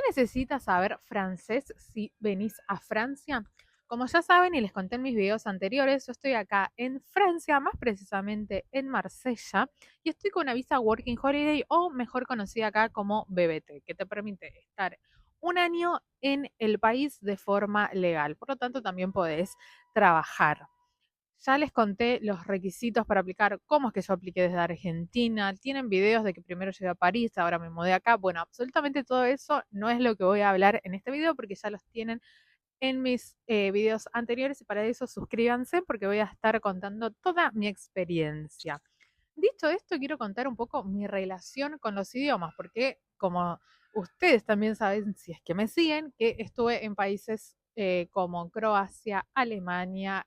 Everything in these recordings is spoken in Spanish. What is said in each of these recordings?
necesitas saber francés si venís a Francia? Como ya saben y les conté en mis videos anteriores, yo estoy acá en Francia, más precisamente en Marsella, y estoy con una visa Working Holiday o mejor conocida acá como BBT, que te permite estar un año en el país de forma legal. Por lo tanto, también podés trabajar. Ya les conté los requisitos para aplicar, cómo es que yo apliqué desde Argentina. Tienen videos de que primero llegué a París, ahora me mudé acá. Bueno, absolutamente todo eso no es lo que voy a hablar en este video porque ya los tienen en mis videos anteriores y para eso suscríbanse porque voy a estar contando toda mi experiencia. Dicho esto, quiero contar un poco mi relación con los idiomas porque como ustedes también saben, si es que me siguen, que estuve en países como Croacia, Alemania,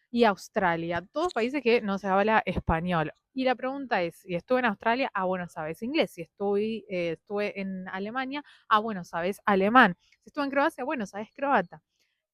y Australia, todos países que no se habla español. Y la pregunta es, si estuve en Australia, bueno, sabes inglés. Si estuve en Alemania, bueno, sabes alemán. Si estuve en Croacia, bueno, sabes croata.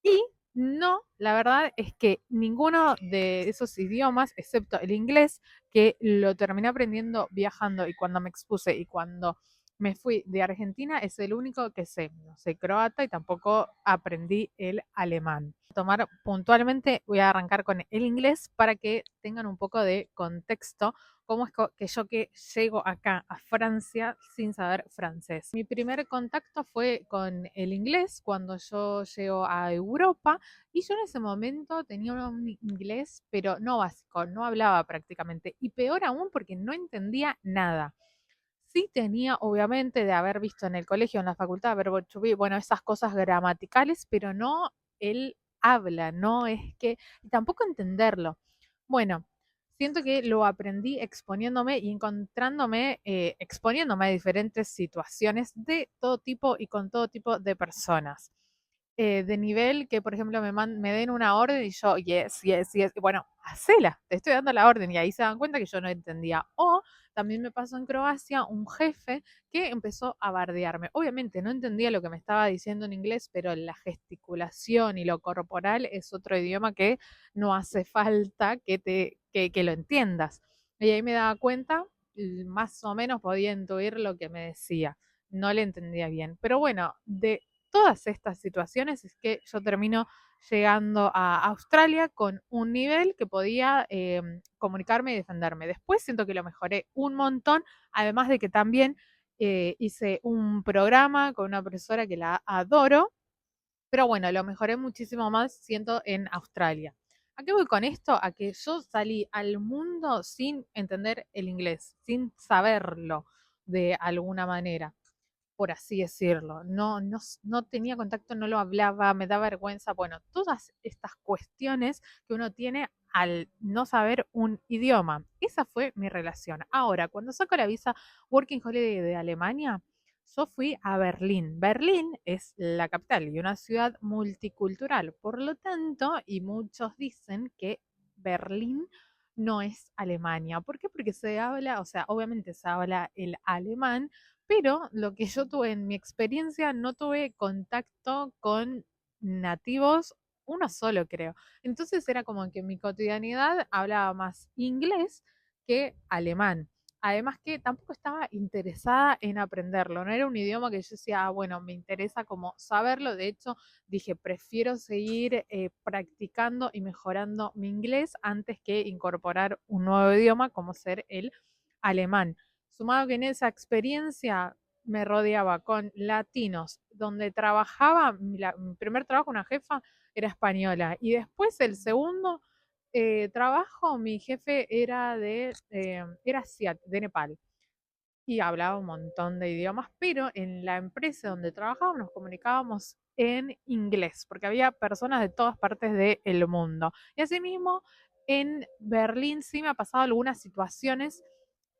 Y no, la verdad es que ninguno de esos idiomas, excepto el inglés, que lo terminé aprendiendo viajando y cuando me expuse y cuando me fui de Argentina, es el único que sé. No sé croata y tampoco aprendí el alemán. Tomar puntualmente, voy a arrancar con el inglés para que tengan un poco de contexto cómo es que yo que llego acá a Francia sin saber francés. Mi primer contacto fue con el inglés cuando yo llego a Europa y yo en ese momento tenía un inglés, pero no básico, no hablaba prácticamente y peor aún porque no entendía nada. Sí tenía, obviamente, de haber visto en el colegio, en la facultad, verbo to be, bueno, esas cosas gramaticales, pero no él habla, no es que, y tampoco entenderlo. Bueno, siento que lo aprendí exponiéndome y encontrándome, exponiéndome a diferentes situaciones de todo tipo y con todo tipo de personas. De nivel que, por ejemplo, me den una orden y yo, yes, yes, yes, y bueno, hacela, te estoy dando la orden y ahí se dan cuenta que yo no entendía. O también me pasó en Croacia un jefe que empezó a bardearme. Obviamente no entendía lo que me estaba diciendo en inglés, pero la gesticulación y lo corporal es otro idioma que no hace falta que lo entiendas. Y ahí me daba cuenta, más o menos podía intuir lo que me decía. No le entendía bien. Pero bueno, de todas estas situaciones es que yo termino llegando a Australia con un nivel que podía comunicarme y defenderme. Después siento que lo mejoré un montón, además de que también hice un programa con una profesora que la adoro, pero bueno, lo mejoré muchísimo más, siento, en Australia. ¿A qué voy con esto? A que yo salí al mundo sin entender el inglés, sin saberlo de alguna manera por así decirlo. No tenía contacto, no lo hablaba, me da vergüenza. Bueno, todas estas cuestiones que uno tiene al no saber un idioma. Esa fue mi relación. Ahora, cuando saco la visa Working Holiday de Alemania, yo fui a Berlín. Berlín es la capital y una ciudad multicultural. Por lo tanto, y muchos dicen que Berlín no es Alemania. ¿Por qué? Porque se habla, o sea, obviamente se habla el alemán, pero lo que yo tuve en mi experiencia, no tuve contacto con nativos, uno solo creo. Entonces era como que en mi cotidianidad hablaba más inglés que alemán. Además que tampoco estaba interesada en aprenderlo, no era un idioma que yo decía, bueno, me interesa como saberlo. De hecho, dije, prefiero seguir practicando y mejorando mi inglés antes que incorporar un nuevo idioma como ser el alemán. Sumado que en esa experiencia me rodeaba con latinos, donde trabajaba, mi primer trabajo, una jefa, era española. Y después el segundo trabajo, mi jefe era de Nepal y hablaba un montón de idiomas, pero en la empresa donde trabajábamos nos comunicábamos en inglés, porque había personas de todas partes del mundo. Y asimismo, en Berlín sí me ha pasado algunas situaciones,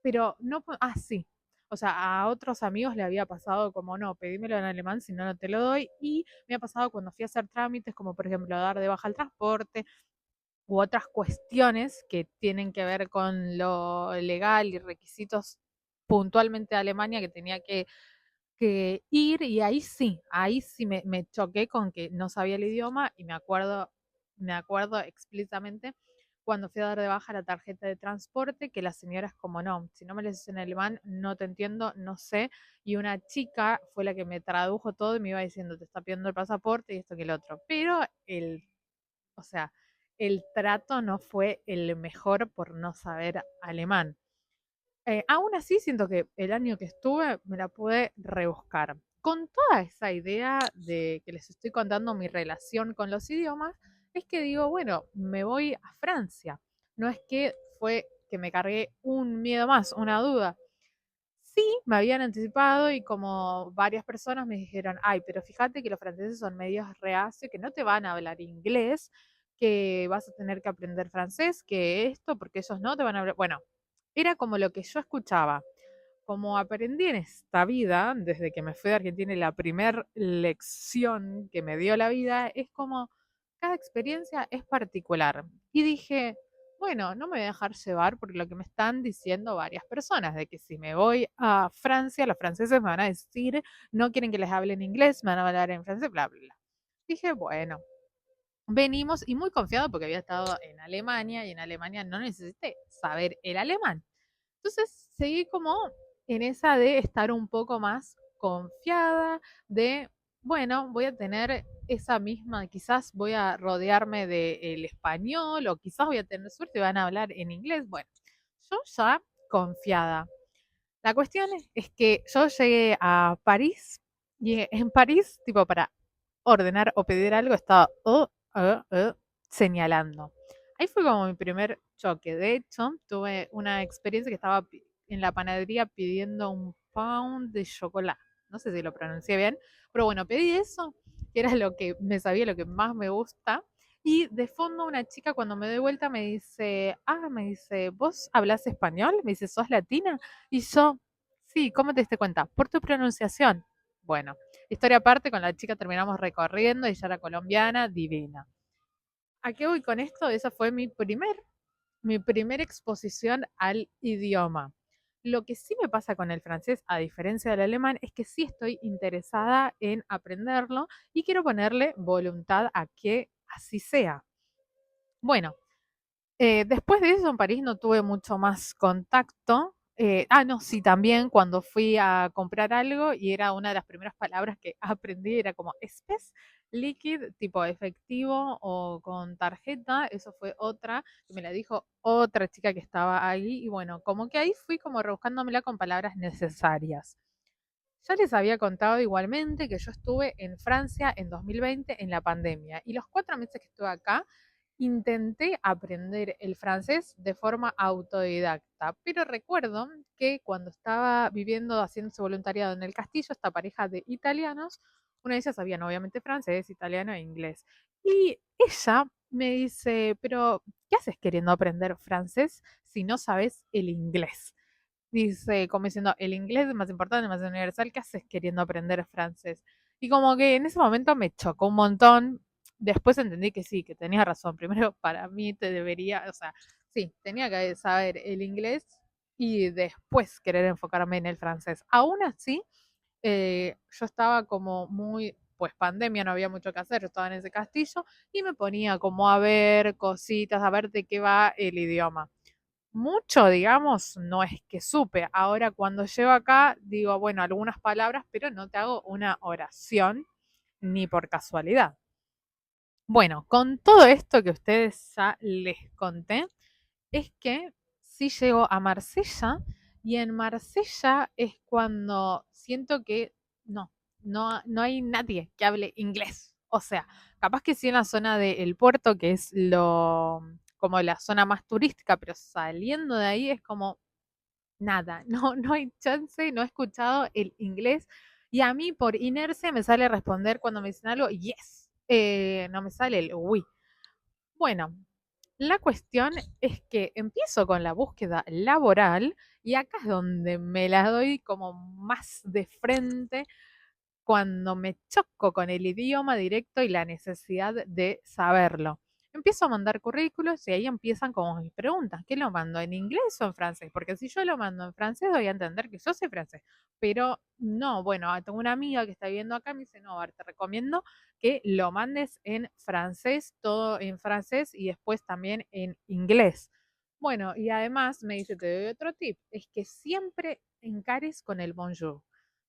pero no, sí. O sea, a otros amigos le había pasado como, no, pedímelo en alemán, si no, no te lo doy. Y me ha pasado cuando fui a hacer trámites, como por ejemplo dar de baja el transporte, u otras cuestiones que tienen que ver con lo legal y requisitos puntualmente de Alemania que tenía que ir y ahí sí me choqué con que no sabía el idioma y me acuerdo explícitamente cuando fui a dar de baja la tarjeta de transporte, que la señora es como, no, si no me lo dices en alemán, no te entiendo, no sé. Y una chica fue la que me tradujo todo y me iba diciendo, te está pidiendo el pasaporte y esto que el otro. Pero o sea, el trato no fue el mejor por no saber alemán. Aún así, siento que el año que estuve me la pude rebuscar. Con toda esa idea de que les estoy contando mi relación con los idiomas, es que digo, bueno, me voy a Francia. No es que fue que me cargué un miedo más, una duda. Sí, me habían anticipado y como varias personas me dijeron, ay, pero fíjate que los franceses son medios reacios, que no te van a hablar inglés, que vas a tener que aprender francés, que esto, porque ellos no te van a hablar. Bueno, era como lo que yo escuchaba. Como aprendí en esta vida, desde que me fui de Argentina y la primera lección que me dio la vida, es como cada experiencia es particular. Y dije, bueno, no me voy a dejar llevar por lo que me están diciendo varias personas, de que si me voy a Francia, los franceses me van a decir, no quieren que les hable en inglés, me van a hablar en francés, bla, bla, bla. Dije, bueno, venimos y muy confiado porque había estado en Alemania y en Alemania no necesité saber el alemán. Entonces seguí como en esa de estar un poco más confiada, de, bueno, voy a tener esa misma, quizás voy a rodearme del español o quizás voy a tener suerte y van a hablar en inglés. Bueno, yo ya confiada. La cuestión es que yo llegué a París y en París, tipo, para ordenar o pedir algo, estaba señalando. Ahí fue como mi primer choque. De hecho, tuve una experiencia que estaba en la panadería pidiendo un pound de chocolate. No sé si lo pronuncié bien, pero bueno, pedí eso, que era lo que me sabía, lo que más me gusta. Y de fondo una chica cuando me doy vuelta me dice, ¿vos hablas español? Me dice, ¿sos latina? Y yo, sí, ¿cómo te diste cuenta? Por tu pronunciación. Bueno, historia aparte, con la chica terminamos recorriendo, ella era colombiana, divina. ¿A qué voy con esto? Esa fue mi primer exposición al idioma. Lo que sí me pasa con el francés, a diferencia del alemán, es que sí estoy interesada en aprenderlo y quiero ponerle voluntad a que así sea. Bueno, después de eso en París no tuve mucho más contacto. No, sí, también cuando fui a comprar algo y era una de las primeras palabras que aprendí, era como espés, líquido, tipo efectivo o con tarjeta. Eso fue otra, que me la dijo otra chica que estaba ahí. Y bueno, como que ahí fui como rebuscándomela con palabras necesarias. Ya les había contado igualmente que yo estuve en Francia en 2020 en la pandemia y los 4 meses que estuve acá intenté aprender el francés de forma autodidacta, pero recuerdo que cuando estaba viviendo, haciéndose voluntariado en el castillo, esta pareja de italianos, una de ellas sabían obviamente francés, italiano e inglés. Y ella me dice, pero ¿qué haces queriendo aprender francés si no sabes el inglés? Dice, como diciendo, el inglés es más importante, más universal, ¿qué haces queriendo aprender francés? Y como que en ese momento me chocó un montón. Después entendí que sí, que tenía razón. Primero, para mí te debería, o sea, sí, tenía que saber el inglés y después querer enfocarme en el francés. Aún así, yo estaba como muy, pues pandemia, no había mucho que hacer, yo estaba en ese castillo y me ponía como a ver cositas, a ver de qué va el idioma. Mucho, digamos, no es que supe. Ahora cuando llego acá digo, bueno, algunas palabras, pero no te hago una oración ni por casualidad. Bueno, con todo esto que ustedes ya les conté, es que sí llego a Marsella y en Marsella es cuando siento que no hay nadie que hable inglés. O sea, capaz que sí en la zona del puerto, que es como la zona más turística, pero saliendo de ahí es como nada, no hay chance, no he escuchado el inglés y a mí por inercia me sale responder cuando me dicen algo, yes, no me sale el oui. Bueno, la cuestión es que empiezo con la búsqueda laboral y acá es donde me la doy como más de frente cuando me choco con el idioma directo y la necesidad de saberlo. Empiezo a mandar currículos y ahí empiezan como mis preguntas. ¿Qué lo mando? ¿En inglés o en francés? Porque si yo lo mando en francés, doy a entender que yo sé francés. Pero no, bueno, tengo una amiga que está viviendo acá, me dice, no, a ver, te recomiendo que lo mandes en francés, todo en francés y después también en inglés. Bueno, y además me dice, te doy otro tip, es que siempre encares con el bonjour.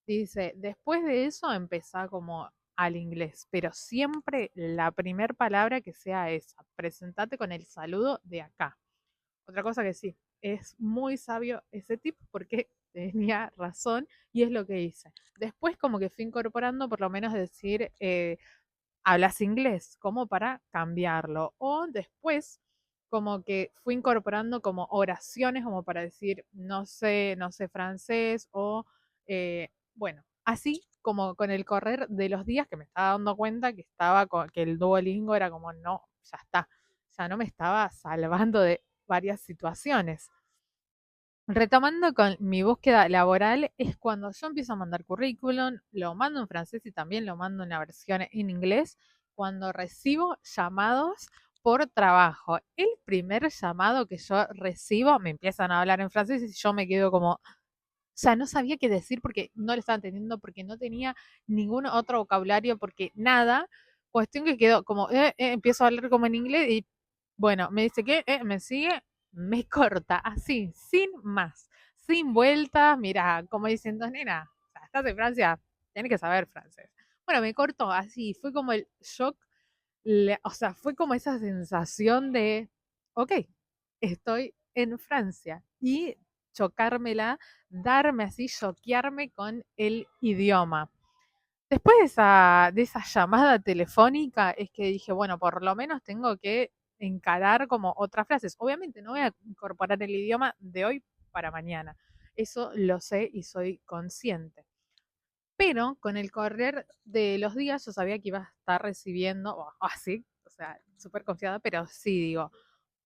Dice, después de eso empezá como al inglés, pero siempre la primer palabra que sea esa. Presentate con el saludo de acá. Otra cosa que sí, es muy sabio ese tip porque tenía razón y es lo que hice. Después como que fui incorporando por lo menos decir, hablas inglés, como para cambiarlo. O después como que fui incorporando como oraciones como para decir, no sé francés o, bueno, así como con el correr de los días que me estaba dando cuenta que estaba que el Duolingo era como, no, ya está, ya no me estaba salvando de varias situaciones. Retomando con mi búsqueda laboral, es cuando yo empiezo a mandar currículum, lo mando en francés y también lo mando en la versión en inglés, cuando recibo llamados por trabajo. El primer llamado que yo recibo, me empiezan a hablar en francés y yo me quedo como, o sea, no sabía qué decir porque no lo estaba entendiendo, porque no tenía ningún otro vocabulario, porque nada. Cuestión que quedó como, empiezo a hablar como en inglés y bueno, me dice que me sigue, me corta, así, sin más, sin vueltas, mira, como diciendo, nena, o sea, estás en Francia, tienes que saber francés. Bueno, me cortó así, fue como el shock, o sea, fue como esa sensación de, ok, estoy en Francia y chocármela, darme así, choquearme con el idioma. Después de esa llamada telefónica es que dije, bueno, por lo menos tengo que encarar como otras frases. Obviamente no voy a incorporar el idioma de hoy para mañana. Eso lo sé y soy consciente. Pero con el correr de los días yo sabía que iba a estar recibiendo, o así, o sea, súper confiada, pero sí digo,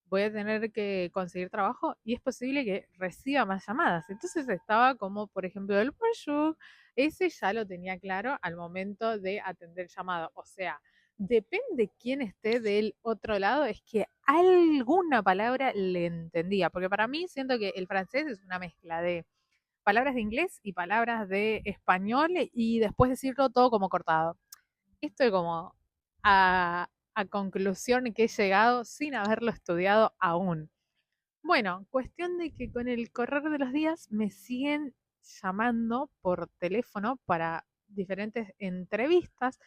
voy a tener que conseguir trabajo y es posible que reciba más llamadas. Entonces estaba como, por ejemplo, el bonjour, ese ya lo tenía claro al momento de atender el llamado. O sea, depende quién esté del otro lado, es que alguna palabra le entendía, porque para mí siento que el francés es una mezcla de palabras de inglés y palabras de español y después decirlo todo como cortado. Esto es como a conclusión que he llegado sin haberlo estudiado aún. Bueno, cuestión de que con el correr de los días me siguen llamando por teléfono para diferentes entrevistas.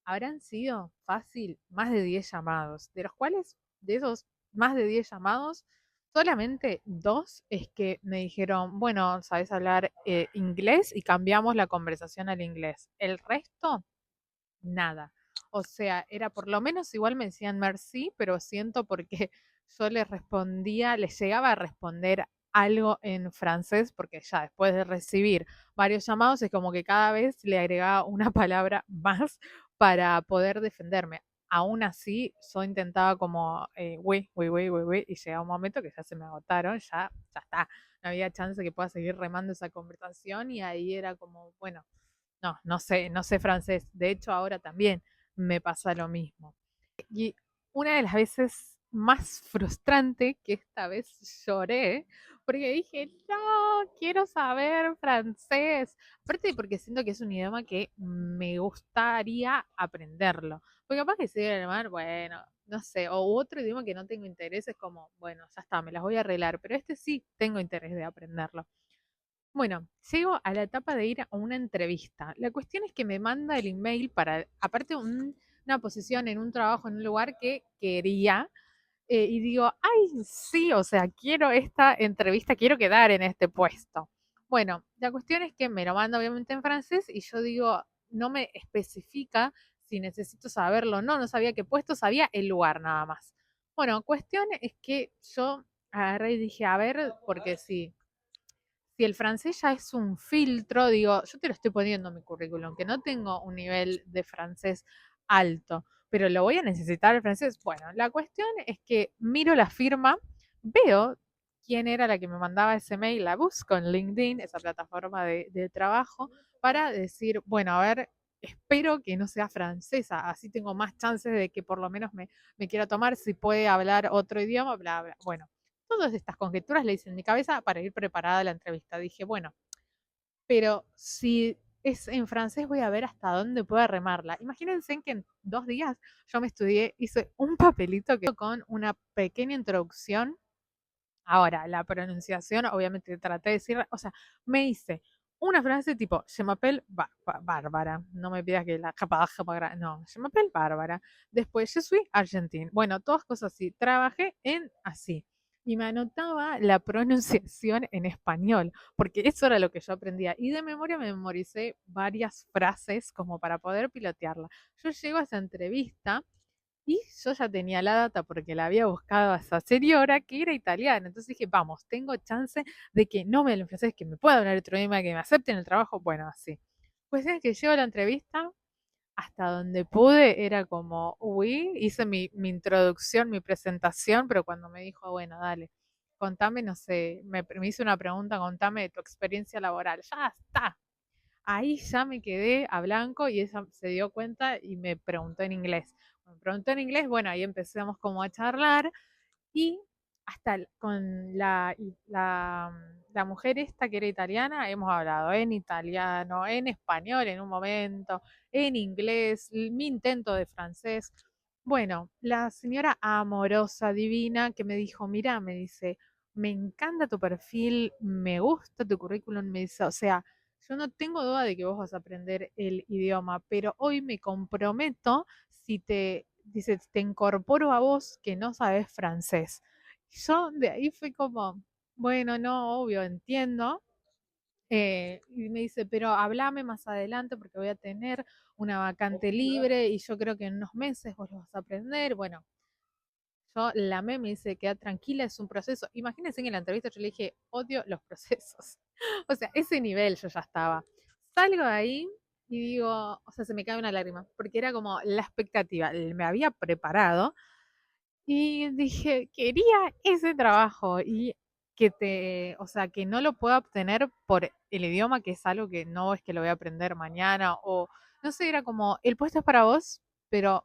Habrán sido fácil más de 10 llamados, de los cuales, de esos más de 10 llamados, solamente dos es que me dijeron, bueno, sabes hablar inglés y cambiamos la conversación al inglés. El resto nada. O sea, era por lo menos igual me decían merci, pero siento porque yo les respondía, les llegaba a responder algo en francés, porque ya después de recibir varios llamados es como que cada vez le agregaba una palabra más para poder defenderme. Aún así, yo intentaba como, y llegaba un momento que ya se me agotaron, ya está, no había chance que pueda seguir remando esa conversación y ahí era como, bueno, no, no sé francés. De hecho, ahora también me pasa lo mismo. Y una de las veces más frustrante que esta vez lloré, porque dije, no, quiero saber francés. Aparte porque siento que es un idioma que me gustaría aprenderlo. Porque capaz que si el alemán, bueno, no sé, o otro idioma que no tengo interés, es como, bueno, ya está, me las voy a arreglar. Pero este sí tengo interés de aprenderlo. Bueno, llego a la etapa de ir a una entrevista. La cuestión es que me manda el email para, aparte, una posición en un trabajo en un lugar que quería, y digo, ay, sí, o sea, quiero esta entrevista, quiero quedar en este puesto. Bueno, la cuestión es que me lo manda obviamente en francés y yo digo, no me especifica si necesito saberlo o no, no sabía qué puesto, sabía el lugar nada más. Bueno, cuestión es que yo agarré y dije, a ver, porque si el francés ya es un filtro, digo, yo te lo estoy poniendo en mi currículum, que no tengo un nivel de francés alto, pero lo voy a necesitar el francés. Bueno, la cuestión es que miro la firma, veo quién era la que me mandaba ese mail, la busco en LinkedIn, esa plataforma de trabajo, para decir, bueno, a ver, espero que no sea francesa, así tengo más chances de que por lo menos me quiera tomar si puede hablar otro idioma, bla, bla. Bueno, todas estas conjeturas le hice en mi cabeza para ir preparada a la entrevista. Dije, bueno, pero si es en francés voy a ver hasta dónde puedo remarla. Imagínense que en 2 días yo me estudié, hice un papelito que con una pequeña introducción. Ahora, la pronunciación, obviamente traté de decir, o sea, me hice una frase tipo, je m'appelle Bárbara, no me pidas que la capa no, je m'appelle Bárbara. Después, je suis argentine. Bueno, todas cosas así. Trabajé en así. Y me anotaba la pronunciación en español, porque eso era lo que yo aprendía. Y de memoria me memoricé varias frases como para poder pilotearla. Yo llego a esa entrevista y yo ya tenía la data porque la había buscado a esa señora que era italiana. Entonces dije, vamos, tengo chance de que no me lo francés, que me pueda hablar otro idioma, que me acepten el trabajo. Bueno, así. Pues es que llego a la entrevista, hasta donde pude, era como, uy, hice mi introducción, mi presentación, pero cuando me dijo, bueno, dale, contame, no sé, me hizo una pregunta, contame de tu experiencia laboral. Ya está. Ahí ya me quedé a blanco y ella se dio cuenta y me preguntó en inglés. Me preguntó en inglés, bueno, ahí empezamos como a charlar y hasta con la mujer esta que era italiana, hemos hablado en italiano, en español en un momento, en inglés, mi intento de francés. Bueno, la señora amorosa, divina, que me dijo, mira, me dice, me encanta tu perfil, me gusta tu currículum, me dice, o sea, yo no tengo duda de que vos vas a aprender el idioma, pero hoy me comprometo si dice, te incorporo a vos que no sabes francés. Yo de ahí fui como, bueno, no, obvio, entiendo. Y me dice, pero háblame más adelante porque voy a tener una vacante libre y yo creo que en unos meses vos lo vas a aprender. Bueno, yo la amé, me dice, queda tranquila, es un proceso. Imagínense que en la entrevista yo le dije, odio los procesos. O sea, ese nivel yo ya estaba. Salgo de ahí y digo, o sea, se me cae una lágrima, porque era como la expectativa. Me había preparado y dije, quería ese trabajo y o sea, que no lo pueda obtener por el idioma, que es algo que no es que lo voy a aprender mañana o no sé, era como, el puesto es para vos, pero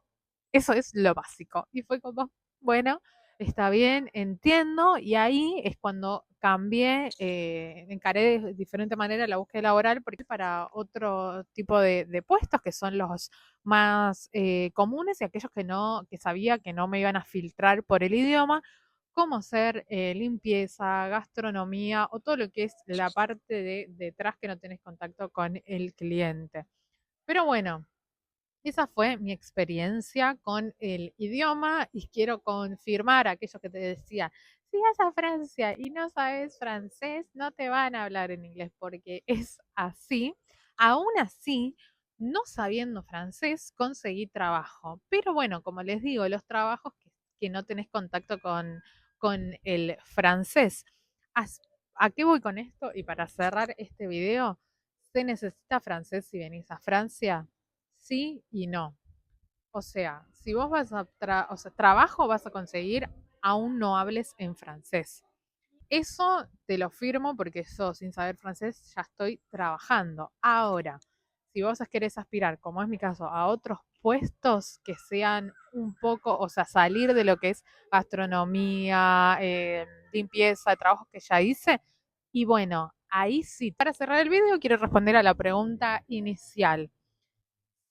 eso es lo básico. Y fue como, bueno, está bien, entiendo. Y ahí es cuando cambié, encaré de diferente manera la búsqueda laboral porque para otro tipo de puestos que son los más comunes y aquellos que no, que sabía que no me iban a filtrar por el idioma, como ser limpieza, gastronomía o todo lo que es la parte de detrás que no tenés contacto con el cliente. Pero bueno, esa fue mi experiencia con el idioma y quiero confirmar aquello que te decía. Si vas a Francia y no sabes francés, no te van a hablar en inglés porque es así. Aún así, no sabiendo francés, conseguí trabajo. Pero bueno, como les digo, los trabajos que no tenés contacto con el francés. As- ¿A qué voy con esto? Y para cerrar este video, ¿se necesita francés si venís a Francia? Sí y no. O sea, si vos vas a o sea, trabajo vas a conseguir, aún no hables en francés. Eso te lo firmo porque yo, sin saber francés, ya estoy trabajando. Ahora, si vos querés aspirar, como es mi caso, a otros puestos que sean un poco, o sea, salir de lo que es gastronomía, limpieza, trabajos que ya hice, y bueno, ahí sí. Para cerrar el video, quiero responder a la pregunta inicial.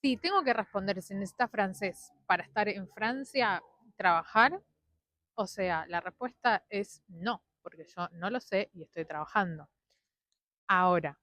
Sí, tengo que responder si necesita francés para estar en Francia, trabajar. O sea, la respuesta es no, porque yo no lo sé y estoy trabajando. Ahora,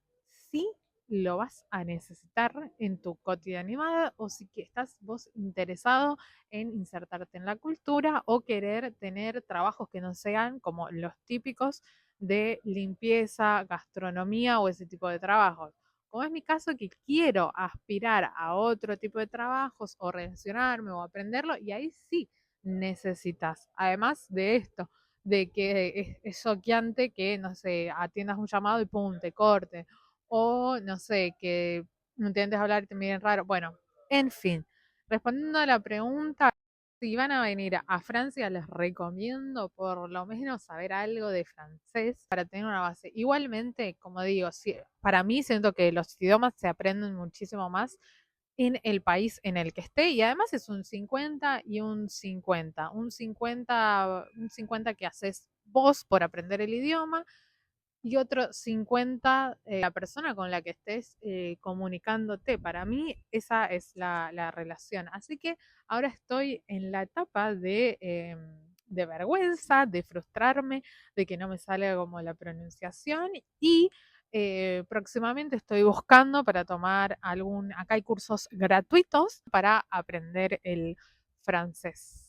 sí lo vas a necesitar en tu cotidianidad o si que estás vos interesado en insertarte en la cultura o querer tener trabajos que no sean como los típicos de limpieza, gastronomía o ese tipo de trabajos. Como es mi caso que quiero aspirar a otro tipo de trabajos o relacionarme o aprenderlo y ahí sí necesitas, además de esto, de que es choqueante que, no sé, atiendas un llamado y pum, te corte. O, no sé, que no intentes hablar y te miren raro. Bueno, en fin, respondiendo a la pregunta, si van a venir a Francia, les recomiendo por lo menos saber algo de francés para tener una base. Igualmente, como digo, para mí siento que los idiomas se aprenden muchísimo más en el país en el que esté y además es un 50 y un 50. Un 50 que haces vos por aprender el idioma y otro 50 la persona con la que estés comunicándote. Para mí esa es la relación. Así que ahora estoy en la etapa de vergüenza, de frustrarme, de que no me sale como la pronunciación y próximamente estoy buscando para tomar acá hay cursos gratuitos para aprender el francés.